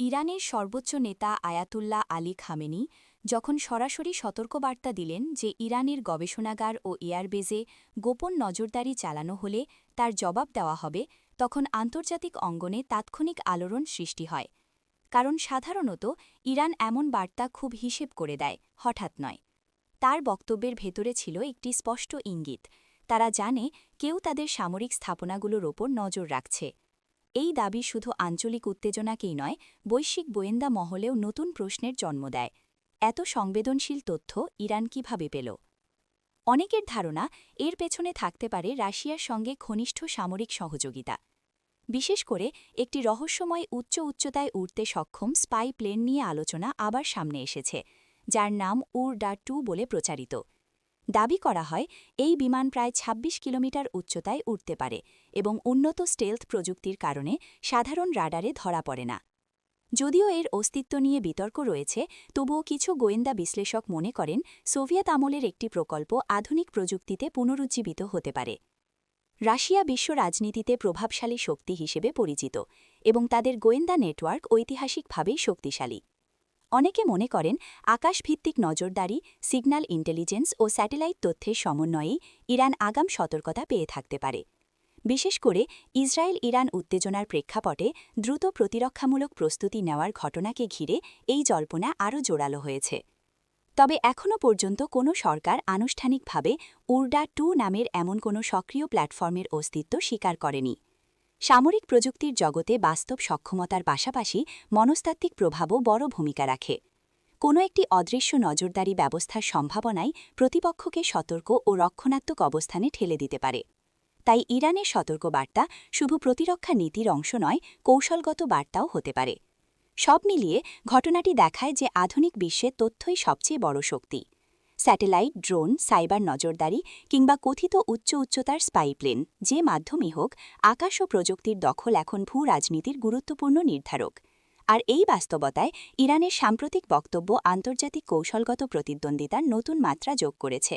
ইরানের সর্বোচ্চ নেতা আয়াতুল্লাহ আলী খামেনি যখন সরাসরি সতর্কবার্তা দিলেন যে ইরানের গবেষণাগার ও এয়ারবেজে গোপন নজরদারি চালানো হলে তার জবাব দেওয়া হবে, তখন আন্তর্জাতিক অঙ্গনে তাৎক্ষণিক আলোড়ন সৃষ্টি হয়। কারণ সাধারণত ইরান এমন বার্তা খুব হিসেব করে দেয়, হঠাৎ নয়। তার বক্তব্যের ভেতরে ছিল একটি স্পষ্ট ইঙ্গিত। তারা জানে কেউ তাদের সামরিক স্থাপনাগুলোর ওপর নজর রাখছে। এই দাবি শুধু আঞ্চলিক উত্তেজনাকেই নয়, বৈশ্বিক গোয়েন্দা মহলেও নতুন প্রশ্নের জন্ম দেয়। এত সংবেদনশীল তথ্য ইরান কিভাবে পেল? অনেকের ধারণা এর পেছনে থাকতে পারে রাশিয়ার সঙ্গে ঘনিষ্ঠ সামরিক সহযোগিতা। বিশেষ করে একটি রহস্যময় উচ্চতায় উড়তে সক্ষম স্পাই প্লেন নিয়ে আলোচনা আবার সামনে এসেছে, যার নাম উর-2 বলে প্রচারিত। দাবি করা হয় এই বিমান প্রায় ২৬ কিলোমিটার উচ্চতায় উঠতে পারে এবং উন্নত স্টেলথ প্রযুক্তির কারণে সাধারণ রাডারে ধরা পড়ে না। যদিও এর অস্তিত্ব নিয়ে বিতর্ক রয়েছে, তবুও কিছু গোয়েন্দা বিশ্লেষক মনে করেন সোভিয়েত আমলের একটি প্রকল্প আধুনিক প্রযুক্তিতে পুনরুজ্জীবিত হতে পারে। রাশিয়া বিশ্ব রাজনীতিতে প্রভাবশালী শক্তি হিসেবে পরিচিত এবং তাদের গোয়েন্দা নেটওয়ার্ক ঐতিহাসিকভাবেই শক্তিশালী। অনেকে মনে করেন আকাশভিত্তিক নজরদারি, সিগন্যাল ইন্টেলিজেন্স ও স্যাটেলাইট তথ্যের সমন্বয়েই ইরান আগাম সতর্কতা পেয়ে থাকতে পারে। বিশেষ করে ইসরায়েল ইরান উত্তেজনার প্রেক্ষাপটে দ্রুত প্রতিরক্ষামূলক প্রস্তুতি নেওয়ার ঘটনাকে ঘিরে এই জল্পনা আরও জোরালো হয়েছে। তবে এখনও পর্যন্ত কোনো সরকার আনুষ্ঠানিকভাবে উর-2 নামের এমন কোনো সক্রিয় প্ল্যাটফর্মের অস্তিত্ব স্বীকার করেনি। সামরিক প্রযুক্তির জগতে বাস্তব সক্ষমতার পাশাপাশি মনস্তাত্ত্বিক প্রভাবও বড় ভূমিকা রাখে। কোনো একটি অদৃশ্য নজরদারি ব্যবস্থার সম্ভাবনাই প্রতিপক্ষকে সতর্ক ও রক্ষণাত্মক অবস্থানে ঠেলে দিতে পারে। তাই ইরানের সতর্কবার্তা শুধু প্রতিরক্ষা নীতির অংশ নয়, কৌশলগত বার্তাও হতে পারে। সব মিলিয়ে ঘটনাটি দেখায় যে আধুনিক বিশ্বে তথ্যই সবচেয়ে বড় শক্তি। স্যাটেলাইট, ড্রোন, সাইবার নজরদারি কিংবা কথিত উচ্চতার স্পাই প্লেন, যে মাধ্যমই হোক, আকাশ ও প্রযুক্তির দখল এখন ভূ রাজনীতির গুরুত্বপূর্ণ নির্ধারক। আর এই বাস্তবতায় ইরানের সাম্প্রতিক বক্তব্য আন্তর্জাতিক কৌশলগত প্রতিদ্বন্দ্বিতার নতুন মাত্রা যোগ করেছে।